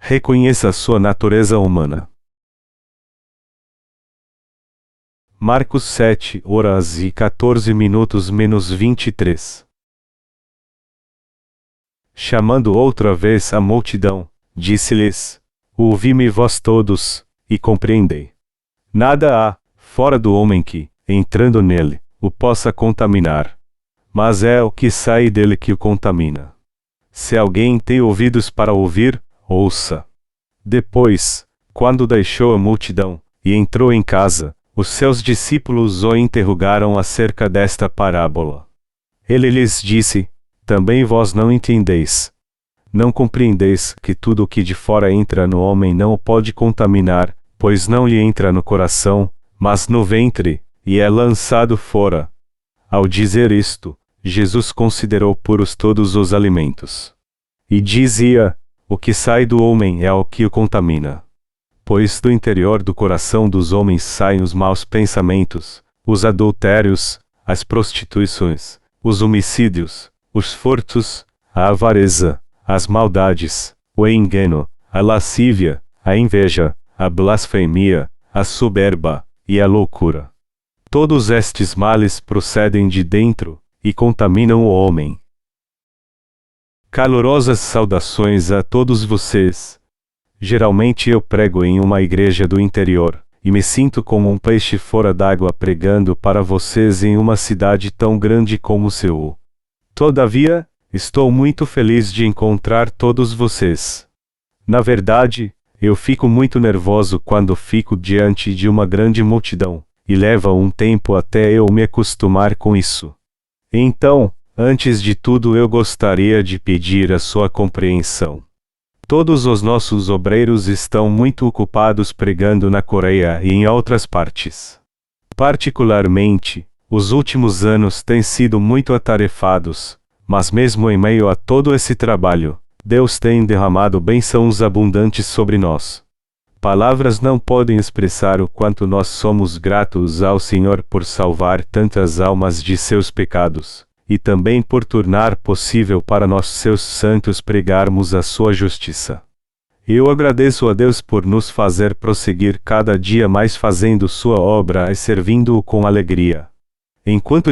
Reconheça sua natureza humana. Marcos 7:14-23. Chamando outra vez a multidão, disse-lhes: Ouvi-me vós todos, e compreendei. Nada há, fora do homem que, entrando nele, o possa contaminar. Mas é o que sai dele que o contamina. Se alguém tem ouvidos para ouvir, ouça. Depois, quando deixou a multidão, e entrou em casa, os seus discípulos o interrogaram acerca desta parábola. Ele lhes disse: Também vós não entendeis. Não compreendeis que tudo o que de fora entra no homem não o pode contaminar, pois não lhe entra no coração, mas no ventre, e é lançado fora. Ao dizer isto, Jesus considerou puros todos os alimentos. E dizia: O que sai do homem é o que o contamina. Pois do interior do coração dos homens saem os maus pensamentos, os adultérios, as prostituições, os homicídios, os furtos, a avareza, as maldades, o engano, a lascívia, a inveja, a blasfemia, a soberba, e a loucura. Todos estes males procedem de dentro, e contaminam o homem. Calorosas saudações a todos vocês. Geralmente eu prego em uma igreja do interior, e me sinto como um peixe fora d'água pregando para vocês em uma cidade tão grande como Seul. Todavia, estou muito feliz de encontrar todos vocês. Na verdade, eu fico muito nervoso quando fico diante de uma grande multidão, e leva um tempo até eu me acostumar com isso. Então, antes de tudo eu gostaria de pedir a sua compreensão. Todos os nossos obreiros estão muito ocupados pregando na Coreia e em outras partes. Particularmente, os últimos anos têm sido muito atarefados, mas mesmo em meio a todo esse trabalho, Deus tem derramado bênçãos abundantes sobre nós. Palavras não podem expressar o quanto nós somos gratos ao Senhor por salvar tantas almas de seus pecados, e também por tornar possível para nós seus santos pregarmos a sua justiça. Eu agradeço a Deus por nos fazer prosseguir cada dia mais fazendo sua obra e servindo-o com alegria. Enquanto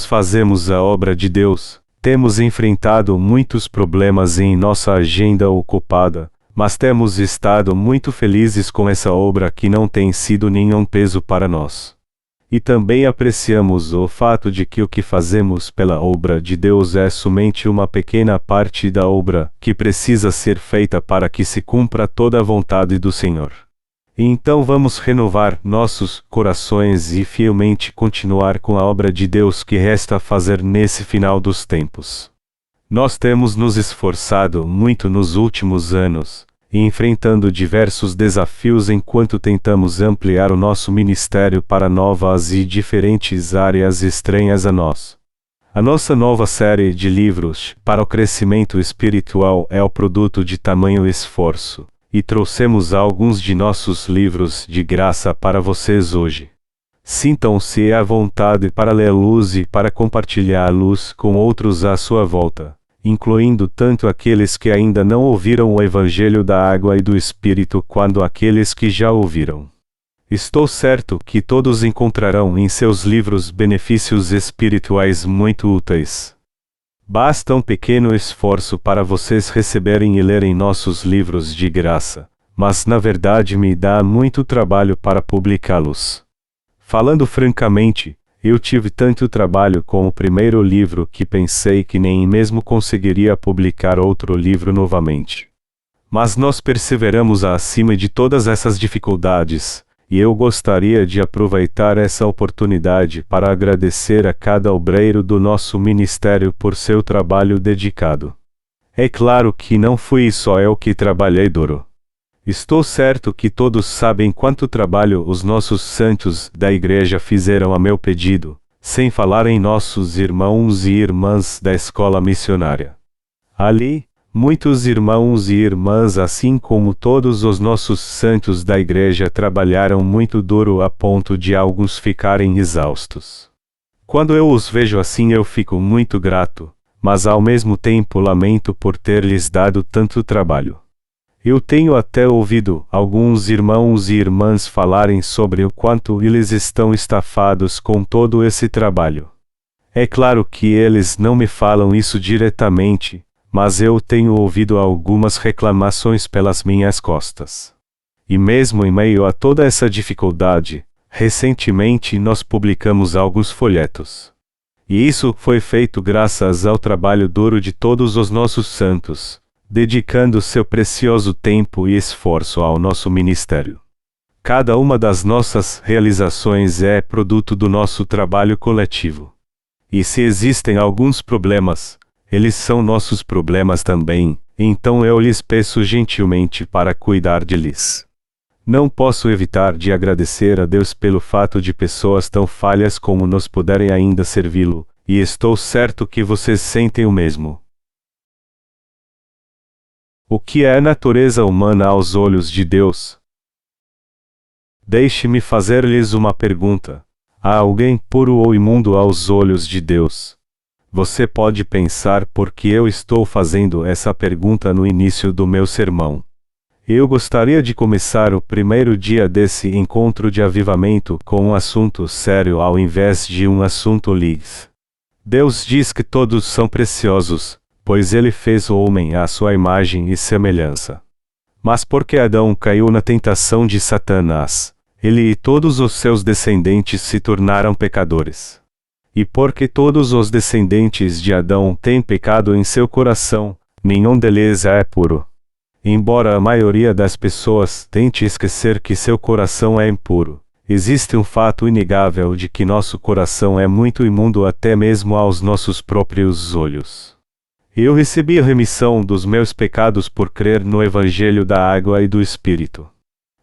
fazemos a obra de Deus, temos enfrentado muitos problemas em nossa agenda ocupada, mas temos estado muito felizes com essa obra que não tem sido nenhum peso para nós. E também apreciamos o fato de que o que fazemos pela obra de Deus é somente uma pequena parte da obra que precisa ser feita para que se cumpra toda a vontade do Senhor. E então vamos renovar nossos corações e fielmente continuar com a obra de Deus que resta a fazer nesse final dos tempos. Nós temos nos esforçado muito nos últimos anos, e enfrentando diversos desafios enquanto tentamos ampliar o nosso ministério para novas e diferentes áreas estranhas a nós. A nossa nova série de livros para o crescimento espiritual é o produto de tamanho esforço, e trouxemos alguns de nossos livros de graça para vocês hoje. Sintam-se à vontade para lê-los e para compartilhá-los com outros à sua volta, incluindo tanto aqueles que ainda não ouviram o Evangelho da Água e do Espírito quanto aqueles que já ouviram. Estou certo que todos encontrarão em seus livros benefícios espirituais muito úteis. Basta um pequeno esforço para vocês receberem e lerem nossos livros de graça, mas na verdade me dá muito trabalho para publicá-los. Falando francamente, eu tive tanto trabalho com o primeiro livro que pensei que nem mesmo conseguiria publicar outro livro novamente. Mas nós perseveramos acima de todas essas dificuldades, e eu gostaria de aproveitar essa oportunidade para agradecer a cada obreiro do nosso ministério por seu trabalho dedicado. É claro que não fui só eu que trabalhei duro. Estou certo que todos sabem quanto trabalho os nossos santos da igreja fizeram a meu pedido, sem falar em nossos irmãos e irmãs da escola missionária. Ali, muitos irmãos e irmãs, assim como todos os nossos santos da igreja, trabalharam muito duro a ponto de alguns ficarem exaustos. Quando eu os vejo assim eu fico muito grato, mas ao mesmo tempo lamento por ter lhes dado tanto trabalho. Eu tenho até ouvido alguns irmãos e irmãs falarem sobre o quanto eles estão estafados com todo esse trabalho. É claro que eles não me falam isso diretamente, mas eu tenho ouvido algumas reclamações pelas minhas costas. E mesmo em meio a toda essa dificuldade, recentemente nós publicamos alguns folhetos. E isso foi feito graças ao trabalho duro de todos os nossos santos, dedicando seu precioso tempo e esforço ao nosso ministério. Cada uma das nossas realizações é produto do nosso trabalho coletivo. E se existem alguns problemas, eles são nossos problemas também, então eu lhes peço gentilmente para cuidar deles. Não posso evitar de agradecer a Deus pelo fato de pessoas tão falhas como nós puderem ainda servi-lo, e estou certo que vocês sentem o mesmo. O que é a natureza humana aos olhos de Deus? Deixe-me fazer-lhes uma pergunta. Há alguém puro ou imundo aos olhos de Deus? Você pode pensar por que eu estou fazendo essa pergunta no início do meu sermão. Eu gostaria de começar o primeiro dia desse encontro de avivamento com um assunto sério ao invés de um assunto light. Deus diz que todos são preciosos, pois Ele fez o homem à sua imagem e semelhança. Mas porque Adão caiu na tentação de Satanás, ele e todos os seus descendentes se tornaram pecadores. E porque todos os descendentes de Adão têm pecado em seu coração, nenhum deles é puro. Embora a maioria das pessoas tente esquecer que seu coração é impuro, existe um fato inegável de que nosso coração é muito imundo até mesmo aos nossos próprios olhos. Eu recebi a remissão dos meus pecados por crer no Evangelho da Água e do Espírito.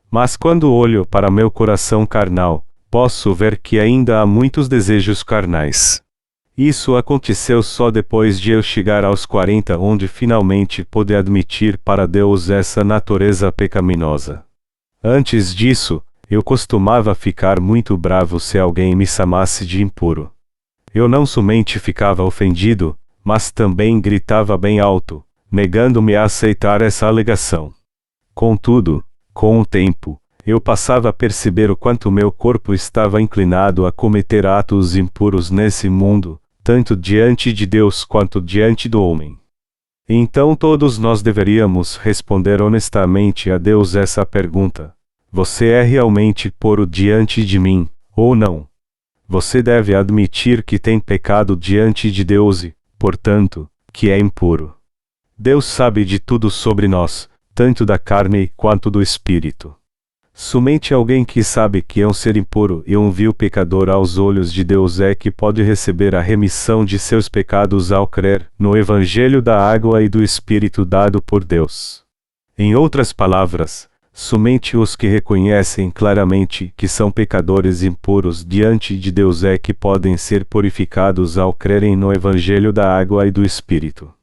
Mas quando olho para meu coração carnal, posso ver que ainda há muitos desejos carnais. Isso aconteceu só depois de eu chegar aos 40, onde finalmente pude admitir para Deus essa natureza pecaminosa. Antes disso, eu costumava ficar muito bravo se alguém me chamasse de impuro. Eu não somente ficava ofendido, mas também gritava bem alto, negando-me a aceitar essa alegação. Contudo, com o tempo, eu passava a perceber o quanto meu corpo estava inclinado a cometer atos impuros nesse mundo, tanto diante de Deus quanto diante do homem. Então todos nós deveríamos responder honestamente a Deus essa pergunta: você é realmente puro diante de mim, ou não? Você deve admitir que tem pecado diante de Deus e, portanto, que é impuro. Deus sabe de tudo sobre nós, tanto da carne quanto do espírito. Somente alguém que sabe que é um ser impuro e um vil pecador aos olhos de Deus é que pode receber a remissão de seus pecados ao crer no Evangelho da Água e do Espírito dado por Deus. Em outras palavras, somente os que reconhecem claramente que são pecadores impuros diante de Deus é que podem ser purificados ao crerem no Evangelho da Água e do Espírito.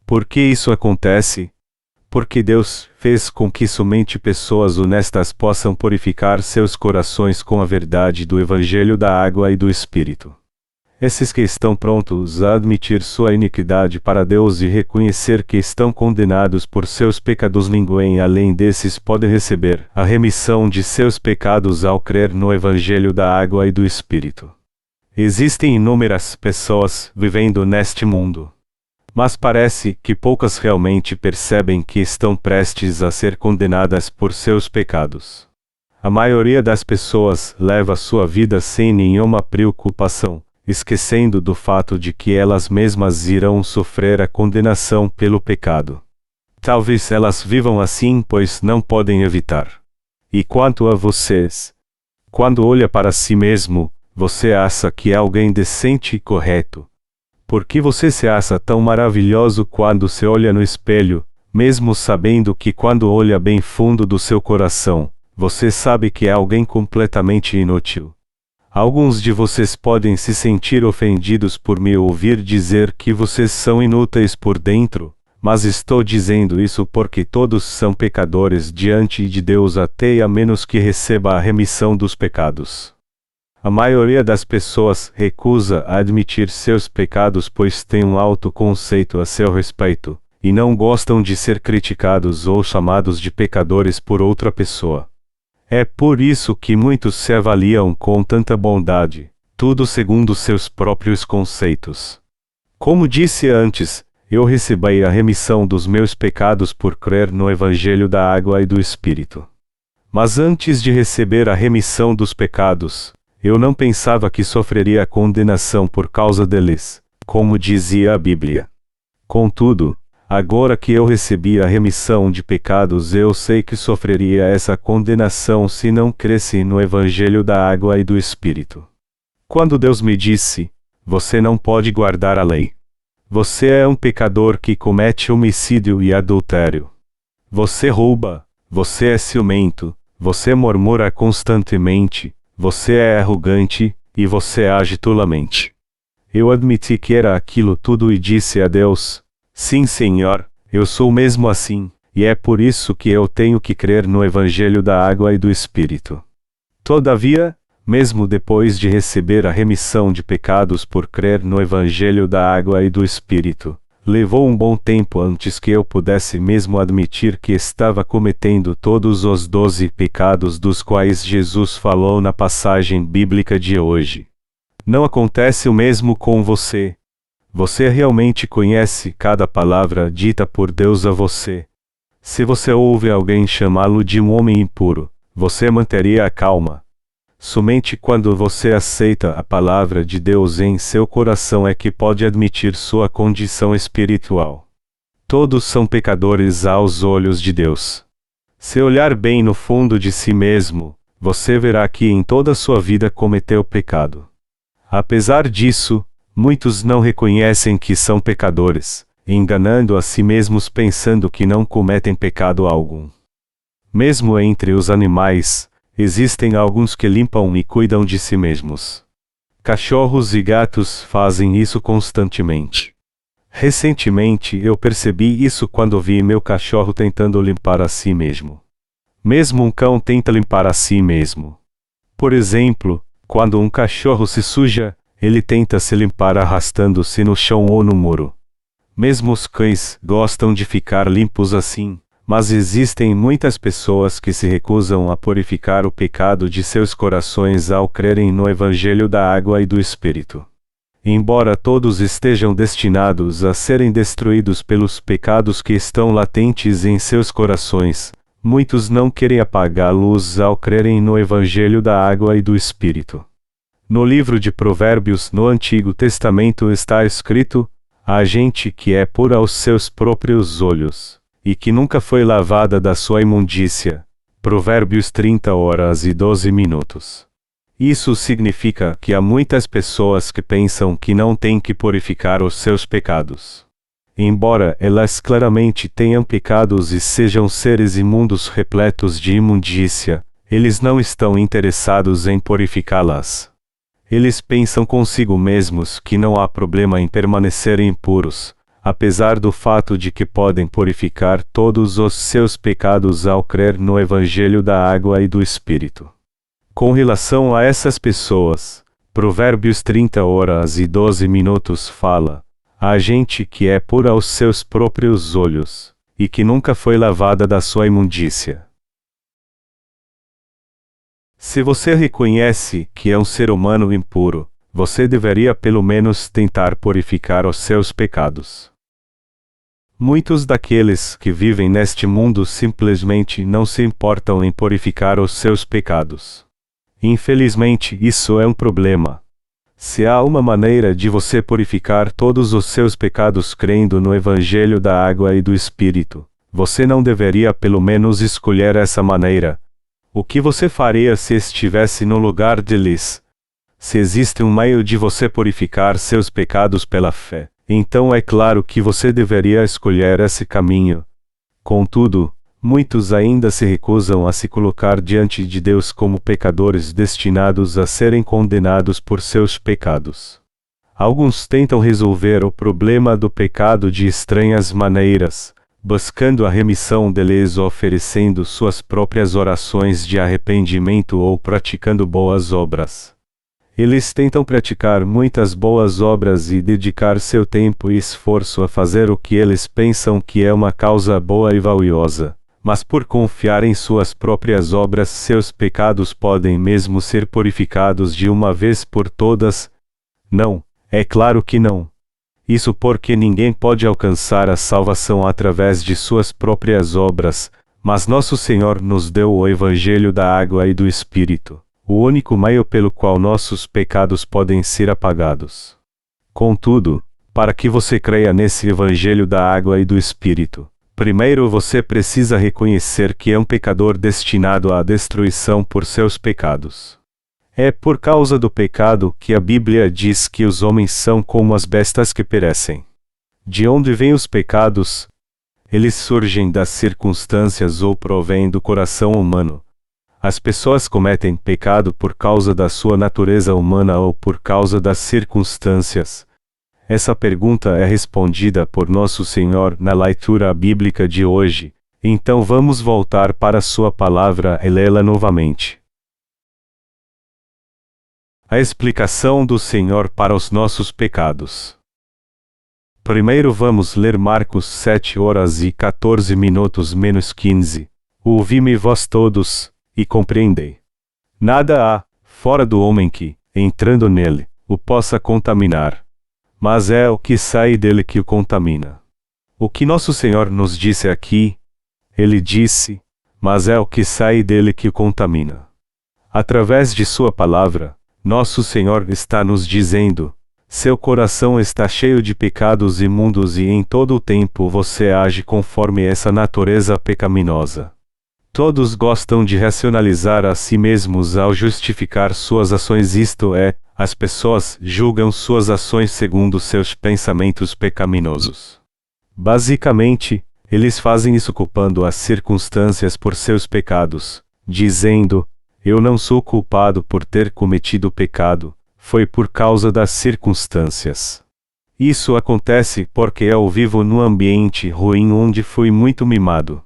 Por que isso acontece? Porque Deus fez com que somente pessoas honestas possam purificar seus corações com a verdade do Evangelho da Água e do Espírito. Esses que estão prontos a admitir sua iniquidade para Deus e reconhecer que estão condenados por seus pecados, ninguém além desses pode receber a remissão de seus pecados ao crer no Evangelho da Água e do Espírito. Existem inúmeras pessoas vivendo neste mundo. Mas parece que poucas realmente percebem que estão prestes a ser condenadas por seus pecados. A maioria das pessoas leva sua vida sem nenhuma preocupação, esquecendo do fato de que elas mesmas irão sofrer a condenação pelo pecado. Talvez elas vivam assim pois não podem evitar. E quanto a vocês? Quando olha para si mesmo, você acha que é alguém decente e correto. Por que você se acha tão maravilhoso quando se olha no espelho, mesmo sabendo que quando olha bem fundo do seu coração, você sabe que é alguém completamente inútil? Alguns de vocês podem se sentir ofendidos por me ouvir dizer que vocês são inúteis por dentro, mas estou dizendo isso porque todos são pecadores diante de Deus até a menos que receba a remissão dos pecados. A maioria das pessoas recusa admitir seus pecados pois tem um alto conceito a seu respeito, e não gostam de ser criticados ou chamados de pecadores por outra pessoa. É por isso que muitos se avaliam com tanta bondade, tudo segundo seus próprios conceitos. Como disse antes, eu recebi a remissão dos meus pecados por crer no Evangelho da Água e do Espírito. Mas antes de receber a remissão dos pecados, eu não pensava que sofreria condenação por causa deles, como dizia a Bíblia. Contudo, agora que eu recebi a remissão de pecados, eu sei que sofreria essa condenação se não cresce no Evangelho da Água e do Espírito. Quando Deus me disse, você não pode guardar a lei. Você é um pecador que comete homicídio e adultério. Você rouba, você é ciumento, você murmura constantemente, você é arrogante, e você age tolamente. Eu admiti que era aquilo tudo e disse a Deus, sim, Senhor, eu sou mesmo assim, e é por isso que eu tenho que crer no Evangelho da Água e do Espírito. Todavia, mesmo depois de receber a remissão de pecados por crer no Evangelho da Água e do Espírito, levou um bom tempo antes que eu pudesse mesmo admitir que estava cometendo todos os 12 pecados dos quais Jesus falou na passagem bíblica de hoje. Não acontece o mesmo com você. Você realmente conhece cada palavra dita por Deus a você. Se você ouve alguém chamá-lo de um homem impuro, você manteria a calma. Somente quando você aceita a palavra de Deus em seu coração é que pode admitir sua condição espiritual. Todos são pecadores aos olhos de Deus. Se olhar bem no fundo de si mesmo, você verá que em toda sua vida cometeu pecado. Apesar disso, muitos não reconhecem que são pecadores, enganando a si mesmos pensando que não cometem pecado algum. Mesmo entre os animais, existem alguns que limpam e cuidam de si mesmos. Cachorros e gatos fazem isso constantemente. Recentemente eu percebi isso quando vi meu cachorro tentando limpar a si mesmo. Mesmo um cão tenta limpar a si mesmo. Por exemplo, quando um cachorro se suja, ele tenta se limpar arrastando-se no chão ou no muro. Mesmo os cães gostam de ficar limpos assim. Mas existem muitas pessoas que se recusam a purificar o pecado de seus corações ao crerem no Evangelho da Água e do Espírito. Embora todos estejam destinados a serem destruídos pelos pecados que estão latentes em seus corações, muitos não querem apagar a luz ao crerem no Evangelho da Água e do Espírito. No livro de Provérbios no Antigo Testamento está escrito, há gente que é pura aos seus próprios olhos, e que nunca foi lavada da sua imundícia. Provérbios 30h12. Isso significa que há muitas pessoas que pensam que não têm que purificar os seus pecados. Embora elas claramente tenham pecados e sejam seres imundos repletos de imundícia, eles não estão interessados em purificá-las. Eles pensam consigo mesmos que não há problema em permanecerem impuros, apesar do fato de que podem purificar todos os seus pecados ao crer no Evangelho da Água e do Espírito. Com relação a essas pessoas, Provérbios 30h12 fala, há gente que é pura aos seus próprios olhos, e que nunca foi lavada da sua imundícia. Se você reconhece que é um ser humano impuro, você deveria pelo menos tentar purificar os seus pecados. Muitos daqueles que vivem neste mundo simplesmente não se importam em purificar os seus pecados. Infelizmente, isso é um problema. Se há uma maneira de você purificar todos os seus pecados crendo no Evangelho da Água e do Espírito, você não deveria pelo menos escolher essa maneira. O que você faria se estivesse no lugar deles? Se existe um meio de você purificar seus pecados pela fé, então é claro que você deveria escolher esse caminho. Contudo, muitos ainda se recusam a se colocar diante de Deus como pecadores destinados a serem condenados por seus pecados. Alguns tentam resolver o problema do pecado de estranhas maneiras, buscando a remissão deles oferecendo suas próprias orações de arrependimento ou praticando boas obras. Eles tentam praticar muitas boas obras e dedicar seu tempo e esforço a fazer o que eles pensam que é uma causa boa e valiosa, mas por confiar em suas próprias obras, seus pecados podem mesmo ser purificados de uma vez por todas? Não, é claro que não. Isso porque ninguém pode alcançar a salvação através de suas próprias obras, mas nosso Senhor nos deu o Evangelho da água e do Espírito, o único meio pelo qual nossos pecados podem ser apagados. Contudo, para que você creia nesse Evangelho da água e do Espírito, primeiro você precisa reconhecer que é um pecador destinado à destruição por seus pecados. É por causa do pecado que a Bíblia diz que os homens são como as bestas que perecem. De onde vêm os pecados? Eles surgem das circunstâncias ou provêm do coração humano. As pessoas cometem pecado por causa da sua natureza humana ou por causa das circunstâncias. Essa pergunta é respondida por Nosso Senhor na leitura bíblica de hoje, então vamos voltar para sua palavra e lê-la novamente. A explicação do Senhor para os nossos pecados. Primeiro vamos ler Marcos 7:14 Ouvi-me vós todos, e compreendei. Nada há, fora do homem que, entrando nele, o possa contaminar. Mas é o que sai dele que o contamina. O que nosso Senhor nos disse aqui? Ele disse, mas é o que sai dele que o contamina. Através de sua palavra, nosso Senhor está nos dizendo: seu coração está cheio de pecados imundos e em todo o tempo você age conforme essa natureza pecaminosa. Todos gostam de racionalizar a si mesmos ao justificar suas ações, isto é, as pessoas julgam suas ações segundo seus pensamentos pecaminosos. Basicamente, eles fazem isso culpando as circunstâncias por seus pecados, dizendo: eu não sou culpado por ter cometido pecado, foi por causa das circunstâncias. Isso acontece porque eu vivo num ambiente ruim onde fui muito mimado.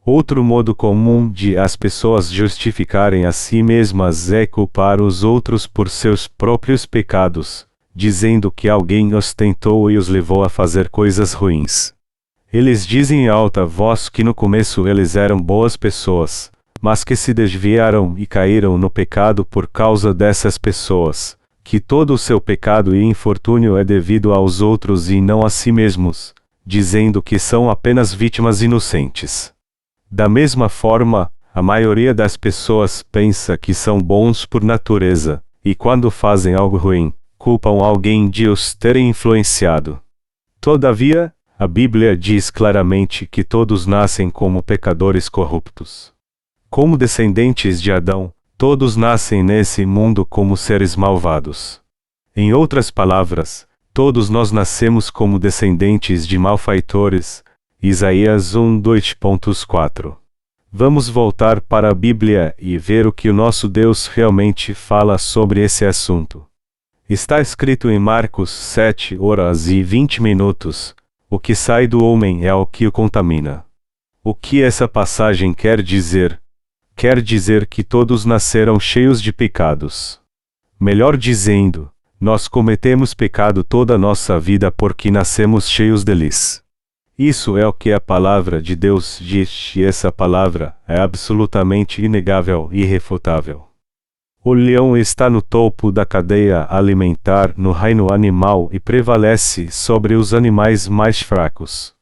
Outro modo comum de as pessoas justificarem a si mesmas é culpar os outros por seus próprios pecados, dizendo que alguém os tentou e os levou a fazer coisas ruins. Eles dizem em alta voz que no começo eles eram boas pessoas, mas que se desviaram e caíram no pecado por causa dessas pessoas, que todo o seu pecado e infortúnio é devido aos outros e não a si mesmos, dizendo que são apenas vítimas inocentes. Da mesma forma, a maioria das pessoas pensa que são bons por natureza, e quando fazem algo ruim, culpam alguém de os terem influenciado. Todavia, a Bíblia diz claramente que todos nascem como pecadores corruptos. Como descendentes de Adão, todos nascem nesse mundo como seres malvados. Em outras palavras, todos nós nascemos como descendentes de malfeitores. Isaías 1:2.4. Vamos voltar para a Bíblia e ver o que o nosso Deus realmente fala sobre esse assunto. Está escrito em Marcos 7:20: o que sai do homem é o que o contamina. O que essa passagem quer dizer? Quer dizer que todos nasceram cheios de pecados. Melhor dizendo, nós cometemos pecado toda a nossa vida porque nascemos cheios deles. Isso é o que a palavra de Deus diz, e essa palavra é absolutamente inegável e irrefutável. O leão está no topo da cadeia alimentar no reino animal e prevalece sobre os animais mais fracos.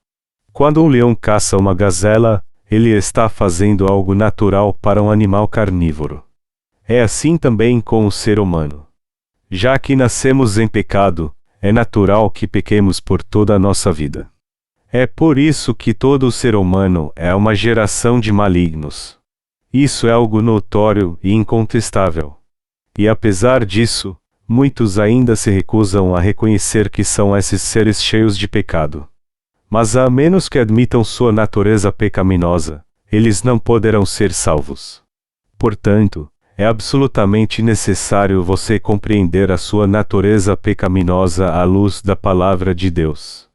Quando um leão caça uma gazela, ele está fazendo algo natural para um animal carnívoro. É assim também com o ser humano. Já que nascemos em pecado, é natural que pequemos por toda a nossa vida. É por isso que todo ser humano é uma geração de malignos. Isso é algo notório e incontestável. E apesar disso, muitos ainda se recusam a reconhecer que são esses seres cheios de pecado. Mas a menos que admitam sua natureza pecaminosa, eles não poderão ser salvos. Portanto, é absolutamente necessário você compreender a sua natureza pecaminosa à luz da palavra de Deus.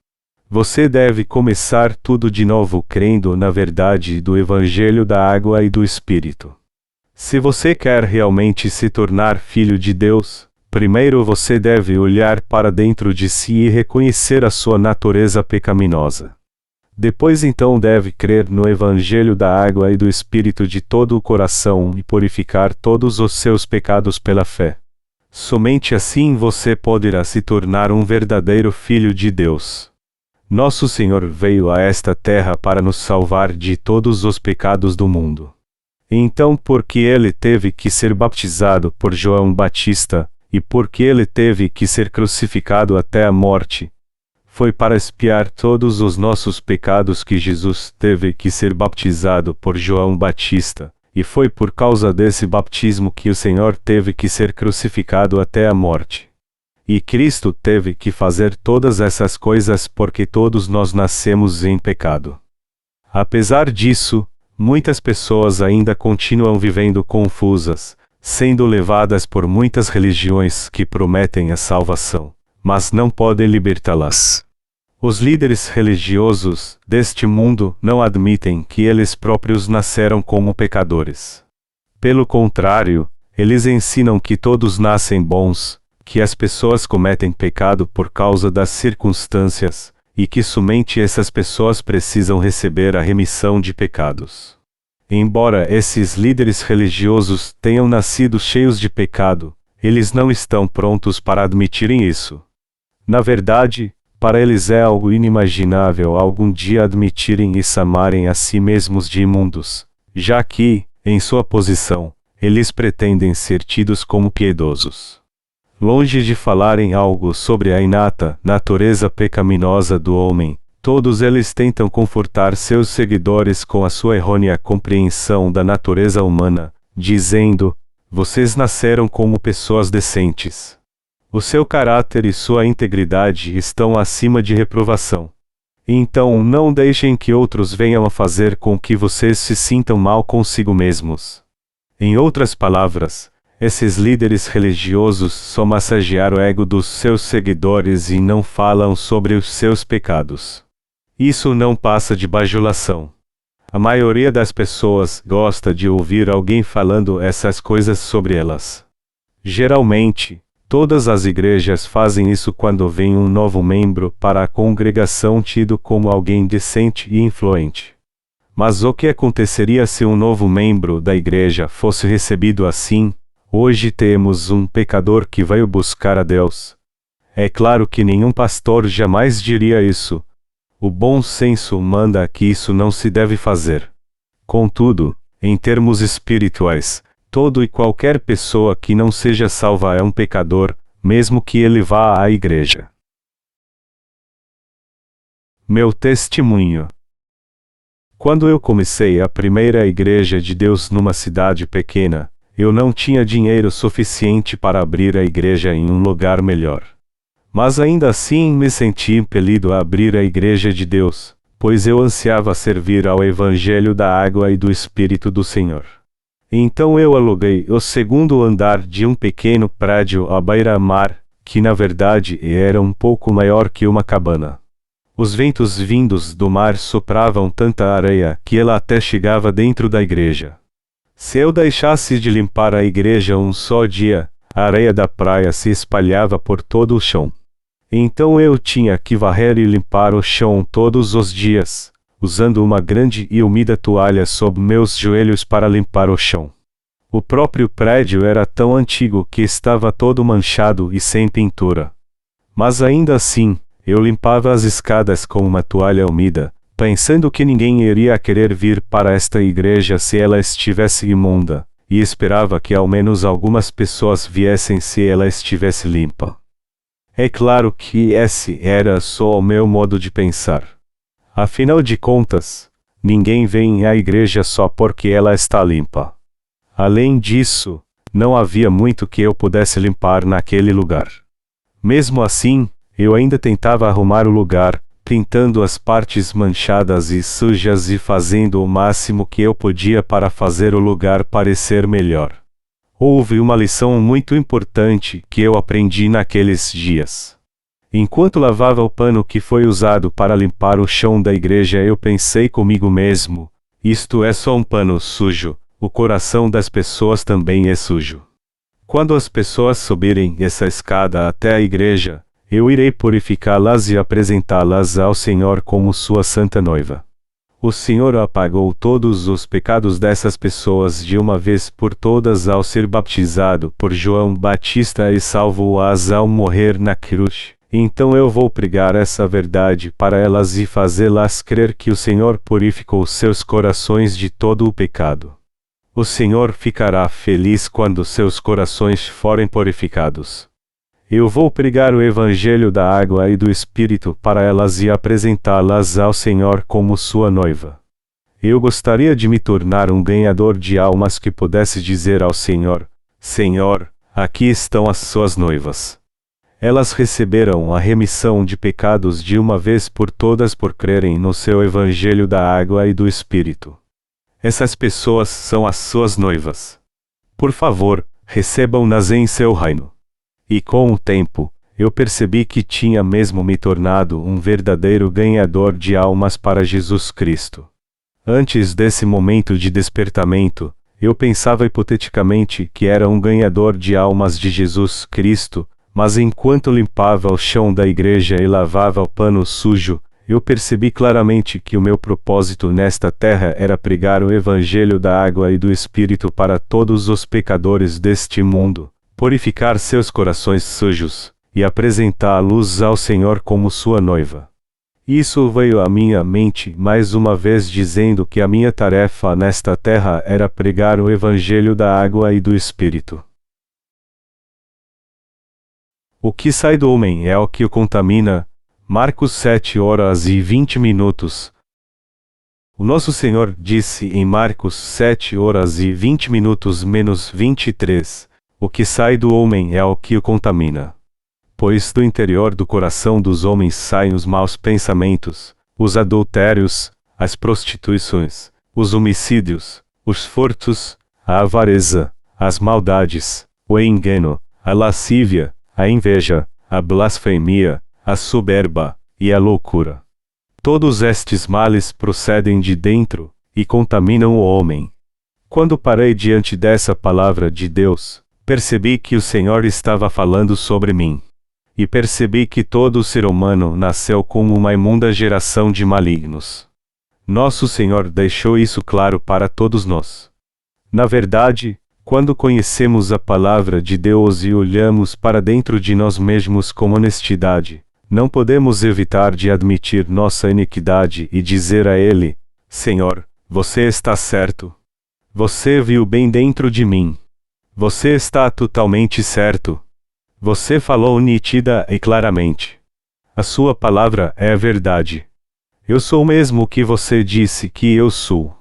Você deve começar tudo de novo crendo na verdade do Evangelho da água e do Espírito. Se você quer realmente se tornar filho de Deus, primeiro você deve olhar para dentro de si e reconhecer a sua natureza pecaminosa. Depois então deve crer no Evangelho da água e do Espírito de todo o coração e purificar todos os seus pecados pela fé. Somente assim você poderá se tornar um verdadeiro filho de Deus. Nosso Senhor veio a esta terra para nos salvar de todos os pecados do mundo. Então, porque ele teve que ser batizado por João Batista, e porque ele teve que ser crucificado até a morte, foi para expiar todos os nossos pecados que Jesus teve que ser batizado por João Batista, e foi por causa desse batismo que o Senhor teve que ser crucificado até a morte. E Cristo teve que fazer todas essas coisas porque todos nós nascemos em pecado. Apesar disso, muitas pessoas ainda continuam vivendo confusas, sendo levadas por muitas religiões que prometem a salvação, mas não podem libertá-las. Os líderes religiosos deste mundo não admitem que eles próprios nasceram como pecadores. Pelo contrário, eles ensinam que todos nascem bons, que as pessoas cometem pecado por causa das circunstâncias, e que somente essas pessoas precisam receber a remissão de pecados. Embora esses líderes religiosos tenham nascido cheios de pecado, eles não estão prontos para admitirem isso. Na verdade, para eles é algo inimaginável algum dia admitirem e chamarem a si mesmos de imundos, já que, em sua posição, eles pretendem ser tidos como piedosos. Longe de falarem algo sobre a inata natureza pecaminosa do homem, todos eles tentam confortar seus seguidores com a sua errônea compreensão da natureza humana, dizendo: vocês nasceram como pessoas decentes. O seu caráter e sua integridade estão acima de reprovação. Então não deixem que outros venham a fazer com que vocês se sintam mal consigo mesmos. Em outras palavras, esses líderes religiosos só massageam o ego dos seus seguidores e não falam sobre os seus pecados. Isso não passa de bajulação. A maioria das pessoas gosta de ouvir alguém falando essas coisas sobre elas. Geralmente, todas as igrejas fazem isso quando vem um novo membro para a congregação tido como alguém decente e influente. Mas o que aconteceria se um novo membro da igreja fosse recebido assim? Hoje temos um pecador que veio buscar a Deus. É claro que nenhum pastor jamais diria isso. O bom senso manda que isso não se deve fazer. Contudo, em termos espirituais, todo e qualquer pessoa que não seja salva é um pecador, mesmo que ele vá à igreja. Meu testemunho. Quando eu comecei a primeira igreja de Deus numa cidade pequena, eu não tinha dinheiro suficiente para abrir a igreja em um lugar melhor. Mas ainda assim me senti impelido a abrir a igreja de Deus, pois eu ansiava servir ao Evangelho da água e do Espírito do Senhor. Então eu aluguei o segundo andar de um pequeno prédio à beira-mar, que na verdade era um pouco maior que uma cabana. Os ventos vindos do mar sopravam tanta areia que ela até chegava dentro da igreja. Se eu deixasse de limpar a igreja um só dia, a areia da praia se espalhava por todo o chão. Então eu tinha que varrer e limpar o chão todos os dias, usando uma grande e úmida toalha sob meus joelhos para limpar o chão. O próprio prédio era tão antigo que estava todo manchado e sem pintura. Mas ainda assim, eu limpava as escadas com uma toalha úmida, pensando que ninguém iria querer vir para esta igreja se ela estivesse imunda, e esperava que ao menos algumas pessoas viessem se ela estivesse limpa. É claro que esse era só o meu modo de pensar. Afinal de contas, ninguém vem à igreja só porque ela está limpa. Além disso, não havia muito que eu pudesse limpar naquele lugar. Mesmo assim, eu ainda tentava arrumar o lugar, pintando as partes manchadas e sujas e fazendo o máximo que eu podia para fazer o lugar parecer melhor. Houve uma lição muito importante que eu aprendi naqueles dias. Enquanto lavava o pano que foi usado para limpar o chão da igreja, eu pensei comigo mesmo: isto é só um pano sujo, o coração das pessoas também é sujo. Quando as pessoas subirem essa escada até a igreja, eu irei purificá-las e apresentá-las ao Senhor como sua santa noiva. O Senhor apagou todos os pecados dessas pessoas de uma vez por todas ao ser batizado por João Batista e salvou-as ao morrer na cruz. Então eu vou pregar essa verdade para elas e fazê-las crer que o Senhor purificou seus corações de todo o pecado. O Senhor ficará feliz quando seus corações forem purificados. Eu vou pregar o Evangelho da água e do Espírito para elas e apresentá-las ao Senhor como sua noiva. Eu gostaria de me tornar um ganhador de almas que pudesse dizer ao Senhor: Senhor, aqui estão as suas noivas. Elas receberam a remissão de pecados de uma vez por todas por crerem no seu Evangelho da água e do Espírito. Essas pessoas são as suas noivas. Por favor, recebam-nas em seu reino. E com o tempo, eu percebi que tinha mesmo me tornado um verdadeiro ganhador de almas para Jesus Cristo. Antes desse momento de despertamento, eu pensava hipoteticamente que era um ganhador de almas de Jesus Cristo, mas enquanto limpava o chão da igreja e lavava o pano sujo, eu percebi claramente que o meu propósito nesta terra era pregar o Evangelho da água e do Espírito para todos os pecadores deste mundo, purificar seus corações sujos, e apresentá-los ao Senhor como sua noiva. Isso veio à minha mente mais uma vez dizendo que a minha tarefa nesta terra era pregar o Evangelho da água e do Espírito. O que sai do homem é o que o contamina. Marcos 7h20. O nosso Senhor disse em Marcos 7h20-23, o que sai do homem é o que o contamina. Pois do interior do coração dos homens saem os maus pensamentos, os adultérios, as prostituições, os homicídios, os furtos, a avareza, as maldades, o engano, a lascívia, a inveja, a blasfemia, a soberba, e a loucura. Todos estes males procedem de dentro, e contaminam o homem. Quando parei diante dessa palavra de Deus, percebi que o Senhor estava falando sobre mim. E percebi que todo ser humano nasceu como uma imunda geração de malignos. Nosso Senhor deixou isso claro para todos nós. Na verdade, quando conhecemos a palavra de Deus e olhamos para dentro de nós mesmos com honestidade, não podemos evitar de admitir nossa iniquidade e dizer a Ele: Senhor, você está certo. Você viu bem dentro de mim. Você está totalmente certo. Você falou nítida e claramente. A sua palavra é a verdade. Eu sou mesmo o que você disse que eu sou.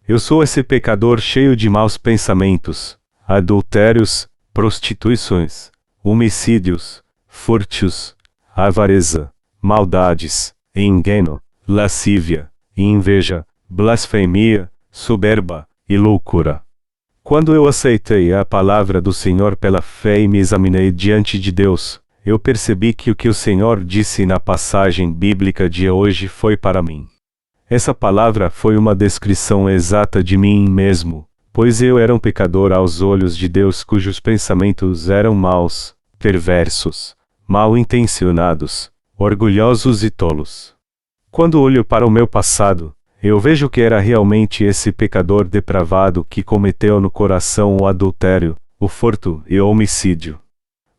Eu sou esse pecador cheio de maus pensamentos, adultérios, prostituições, homicídios, furtos, avareza, maldades, engano, lascívia, inveja, blasfemia, soberba e loucura. Quando eu aceitei a palavra do Senhor pela fé e me examinei diante de Deus, eu percebi que o que o Senhor disse na passagem bíblica de hoje foi para mim. Essa palavra foi uma descrição exata de mim mesmo, pois eu era um pecador aos olhos de Deus cujos pensamentos eram maus, perversos, mal intencionados, orgulhosos e tolos. Quando olho para o meu passado, eu vejo que era realmente esse pecador depravado que cometeu no coração o adultério, o furto e o homicídio.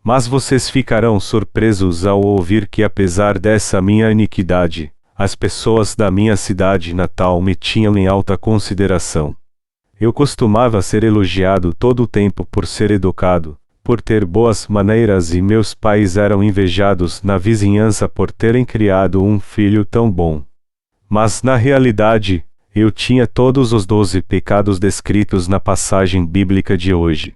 Mas vocês ficarão surpresos ao ouvir que apesar dessa minha iniquidade, as pessoas da minha cidade natal me tinham em alta consideração. Eu costumava ser elogiado todo o tempo por ser educado, por ter boas maneiras e meus pais eram invejados na vizinhança por terem criado um filho tão bom. Mas na realidade, eu tinha todos os 12 pecados descritos na passagem bíblica de hoje.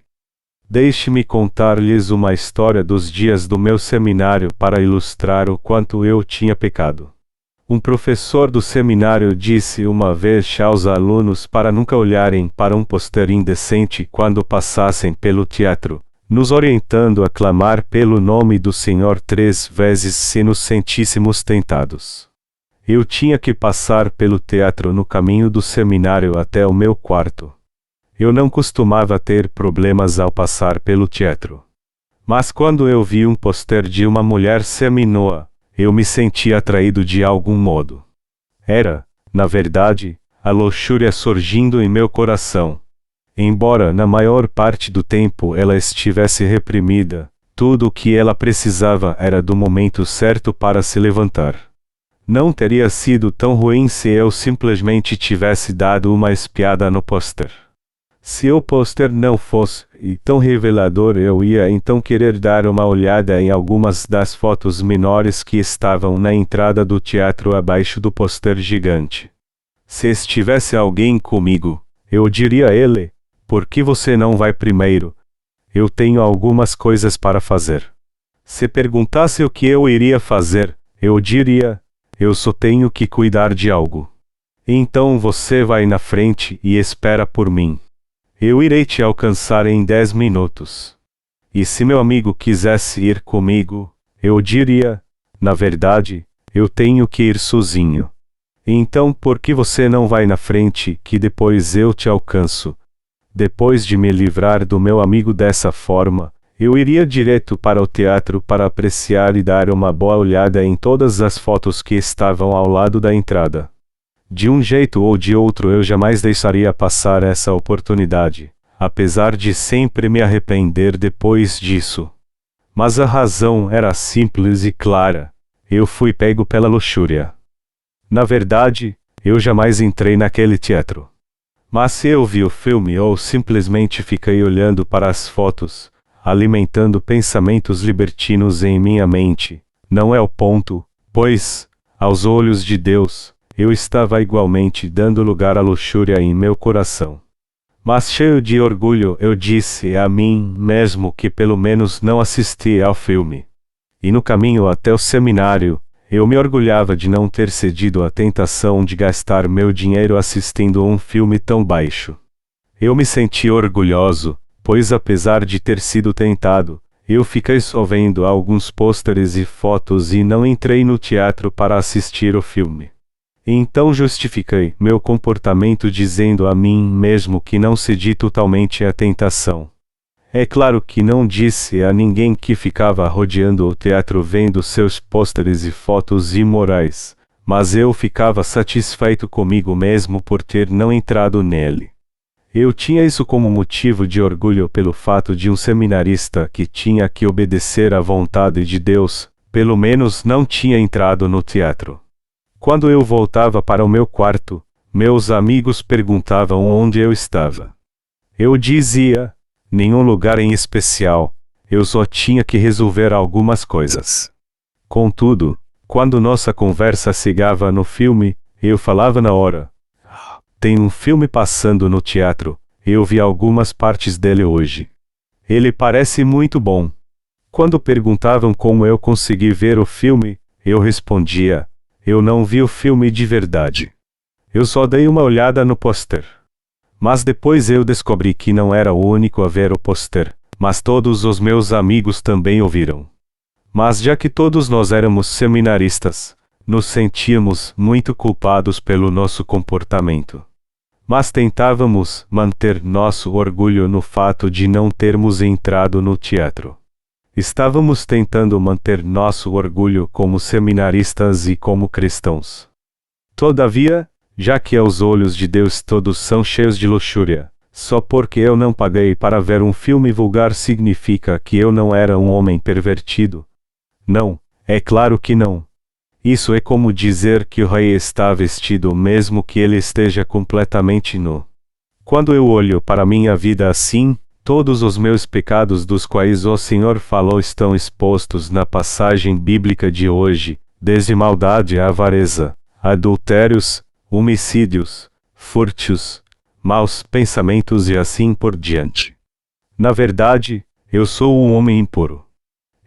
Deixe-me contar-lhes uma história dos dias do meu seminário para ilustrar o quanto eu tinha pecado. Um professor do seminário disse uma vez aos alunos para nunca olharem para um pôster indecente quando passassem pelo teatro, nos orientando a clamar pelo nome do Senhor 3 vezes se nos sentíssemos tentados. Eu tinha que passar pelo teatro no caminho do seminário até o meu quarto. Eu não costumava ter problemas ao passar pelo teatro. Mas quando eu vi um pôster de uma mulher seminua, eu me senti atraído de algum modo. Era, na verdade, a luxúria surgindo em meu coração. Embora na maior parte do tempo ela estivesse reprimida, tudo o que ela precisava era do momento certo para se levantar. Não teria sido tão ruim se eu simplesmente tivesse dado uma espiada no pôster. Se o pôster não fosse tão revelador, eu ia então querer dar uma olhada em algumas das fotos menores que estavam na entrada do teatro abaixo do pôster gigante. Se estivesse alguém comigo, eu diria a ele: por que você não vai primeiro? Eu tenho algumas coisas para fazer. Se perguntasse o que eu iria fazer, eu diria: eu só tenho que cuidar de algo. Então você vai na frente e espera por mim. Eu irei te alcançar em 10 minutos. E se meu amigo quisesse ir comigo, eu diria: na verdade, eu tenho que ir sozinho. Então por que você não vai na frente, que depois eu te alcanço? Depois de me livrar do meu amigo dessa forma, eu iria direto para o teatro para apreciar e dar uma boa olhada em todas as fotos que estavam ao lado da entrada. De um jeito ou de outro eu jamais deixaria passar essa oportunidade, apesar de sempre me arrepender depois disso. Mas a razão era simples e clara: eu fui pego pela luxúria. Na verdade, eu jamais entrei naquele teatro. Mas se eu vi o filme ou simplesmente fiquei olhando para as fotos, alimentando pensamentos libertinos em minha mente, não é o ponto, pois, aos olhos de Deus, eu estava igualmente dando lugar à luxúria em meu coração. Mas cheio de orgulho eu disse a mim mesmo que pelo menos não assisti ao filme. E no caminho até o seminário, eu me orgulhava de não ter cedido à tentação de gastar meu dinheiro assistindo um filme tão baixo. Eu me senti orgulhoso, pois apesar de ter sido tentado, eu fiquei só vendo alguns pôsteres e fotos e não entrei no teatro para assistir o filme. Então justifiquei meu comportamento dizendo a mim mesmo que não cedi totalmente à tentação. É claro que não disse a ninguém que ficava rodeando o teatro vendo seus pôsteres e fotos imorais, mas eu ficava satisfeito comigo mesmo por ter não entrado nele. Eu tinha isso como motivo de orgulho pelo fato de um seminarista que tinha que obedecer à vontade de Deus, pelo menos não tinha entrado no teatro. Quando eu voltava para o meu quarto, meus amigos perguntavam onde eu estava. Eu dizia: nenhum lugar em especial, eu só tinha que resolver algumas coisas. Contudo, quando nossa conversa chegava no filme, eu falava na hora: tem um filme passando no teatro, eu vi algumas partes dele hoje. Ele parece muito bom. Quando perguntavam como eu consegui ver o filme, eu respondia: eu não vi o filme de verdade. Eu só dei uma olhada no pôster. Mas depois eu descobri que não era o único a ver o pôster, mas todos os meus amigos também o viram. Mas já que todos nós éramos seminaristas, nos sentíamos muito culpados pelo nosso comportamento. Mas tentávamos manter nosso orgulho no fato de não termos entrado no teatro. Estávamos tentando manter nosso orgulho como seminaristas e como cristãos. Todavia, já que aos olhos de Deus todos são cheios de luxúria, só porque eu não paguei para ver um filme vulgar significa que eu não era um homem pervertido? Não, é claro que não. Isso é como dizer que o rei está vestido mesmo que ele esteja completamente nu. Quando eu olho para minha vida assim, todos os meus pecados dos quais o Senhor falou estão expostos na passagem bíblica de hoje, desde maldade à avareza, adultérios, homicídios, furtos, maus pensamentos e assim por diante. Na verdade, eu sou um homem impuro.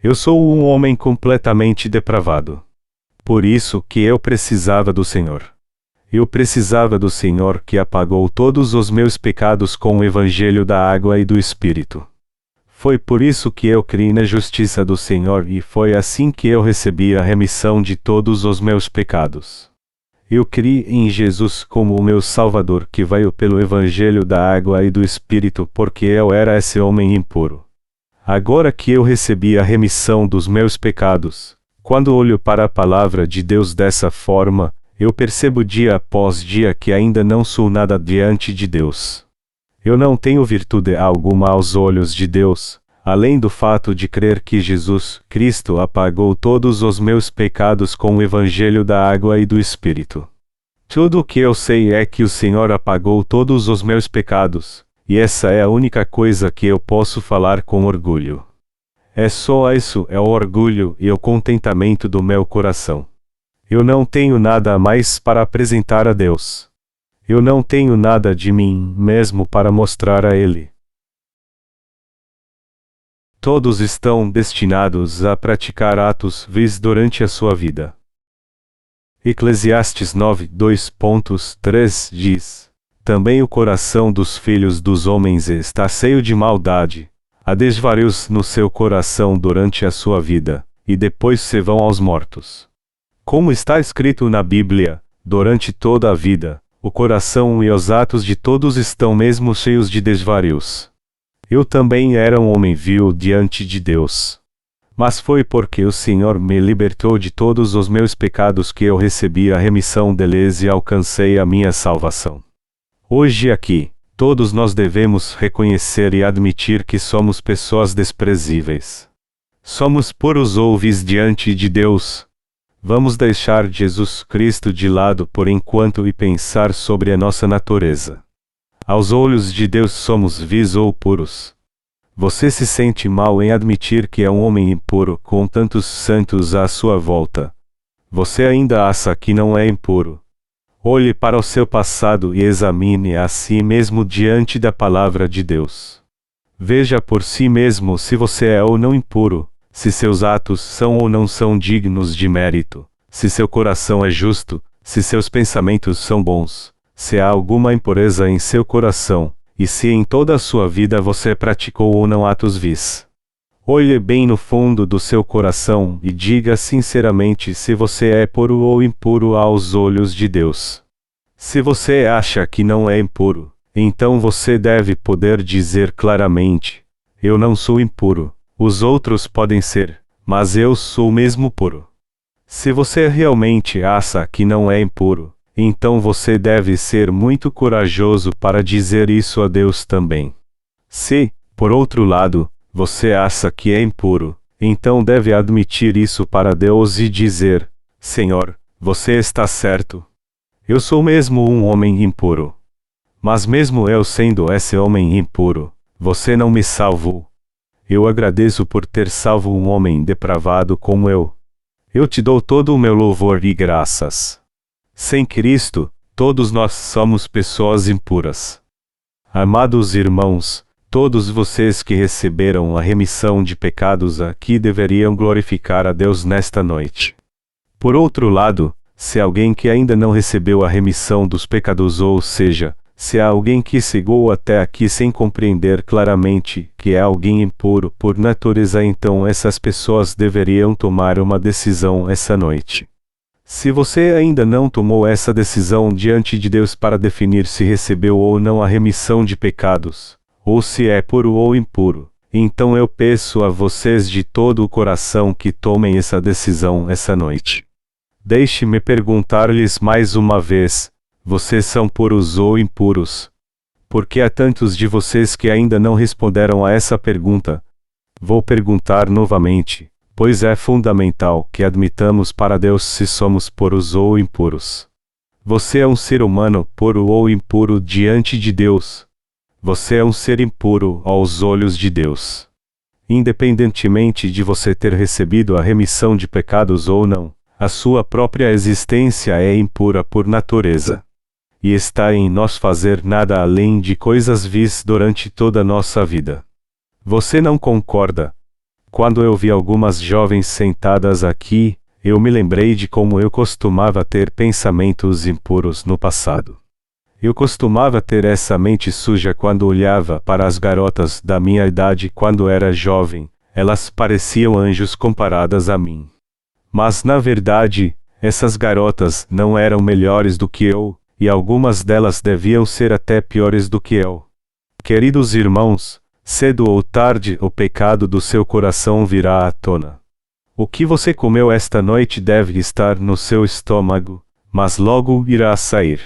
Eu sou um homem completamente depravado. Por isso que eu precisava do Senhor. Eu precisava do Senhor que apagou todos os meus pecados com o Evangelho da água e do Espírito. Foi por isso que eu criei na justiça do Senhor e foi assim que eu recebi a remissão de todos os meus pecados. Eu criei em Jesus como o meu Salvador que veio pelo Evangelho da água e do Espírito porque eu era esse homem impuro. Agora que eu recebi a remissão dos meus pecados, quando olho para a palavra de Deus dessa forma, eu percebo dia após dia que ainda não sou nada diante de Deus. Eu não tenho virtude alguma aos olhos de Deus, além do fato de crer que Jesus Cristo apagou todos os meus pecados com o Evangelho da água e do Espírito. Tudo o que eu sei é que o Senhor apagou todos os meus pecados, e essa é a única coisa que eu posso falar com orgulho. É só isso, é o orgulho e o contentamento do meu coração. Eu não tenho nada mais para apresentar a Deus. Eu não tenho nada de mim mesmo para mostrar a Ele. Todos estão destinados a praticar atos vis durante a sua vida. Eclesiastes 9:2.3 diz: Também o coração dos filhos dos homens está cheio de maldade. Há desvarios no seu coração durante a sua vida, e depois se vão aos mortos. Como está escrito na Bíblia, durante toda a vida, o coração e os atos de todos estão mesmo cheios de desvarios. Eu também era um homem vil diante de Deus. Mas foi porque o Senhor me libertou de todos os meus pecados que eu recebi a remissão deles e alcancei a minha salvação. Hoje aqui, todos nós devemos reconhecer e admitir que somos pessoas desprezíveis. Somos puros ou vis diante de Deus. Vamos deixar Jesus Cristo de lado por enquanto e pensar sobre a nossa natureza. Aos olhos de Deus somos vis ou puros. Você se sente mal em admitir que é um homem impuro com tantos santos à sua volta. Você ainda acha que não é impuro. Olhe para o seu passado e examine a si mesmo diante da palavra de Deus. Veja por si mesmo se você é ou não impuro, se seus atos são ou não são dignos de mérito, se seu coração é justo, se seus pensamentos são bons, se há alguma impureza em seu coração, e se em toda a sua vida você praticou ou não atos vis. Olhe bem no fundo do seu coração e diga sinceramente se você é puro ou impuro aos olhos de Deus. Se você acha que não é impuro, então você deve poder dizer claramente: eu não sou impuro, os outros podem ser, mas eu sou mesmo puro. Se você realmente acha que não é impuro, então você deve ser muito corajoso para dizer isso a Deus também. Se, por outro lado, você acha que é impuro, então deve admitir isso para Deus e dizer: Senhor, você está certo. Eu sou mesmo um homem impuro. Mas mesmo eu sendo esse homem impuro, você não me salvou. Eu agradeço por ter salvo um homem depravado como eu. Eu te dou todo o meu louvor e graças. Sem Cristo, todos nós somos pessoas impuras. Amados irmãos, todos vocês que receberam a remissão de pecados aqui deveriam glorificar a Deus nesta noite. Por outro lado, se alguém que ainda não recebeu a remissão dos pecados, ou seja, se há alguém que chegou até aqui sem compreender claramente que é alguém impuro por natureza, então essas pessoas deveriam tomar uma decisão essa noite. Se você ainda não tomou essa decisão diante de Deus para definir se recebeu ou não a remissão de pecados, ou se é puro ou impuro, então eu peço a vocês de todo o coração que tomem essa decisão essa noite. Deixe-me perguntar-lhes mais uma vez: vocês são puros ou impuros? Porque há tantos de vocês que ainda não responderam a essa pergunta. Vou perguntar novamente, pois é fundamental que admitamos para Deus se somos puros ou impuros. Você é um ser humano puro ou impuro diante de Deus? Você é um ser impuro aos olhos de Deus. Independentemente de você ter recebido a remissão de pecados ou não, a sua própria existência é impura por natureza. E está em nós fazer nada além de coisas vis durante toda a nossa vida. Você não concorda? Quando eu vi algumas jovens sentadas aqui, eu me lembrei de como eu costumava ter pensamentos impuros no passado. Eu costumava ter essa mente suja quando olhava para as garotas da minha idade quando era jovem, elas pareciam anjos comparadas a mim. Mas na verdade, Essas garotas não eram melhores do que eu, e algumas delas deviam ser até piores do que eu. Queridos irmãos, cedo ou tarde o pecado do seu coração virá à tona. O que você comeu esta noite deve estar no seu estômago, mas logo irá sair.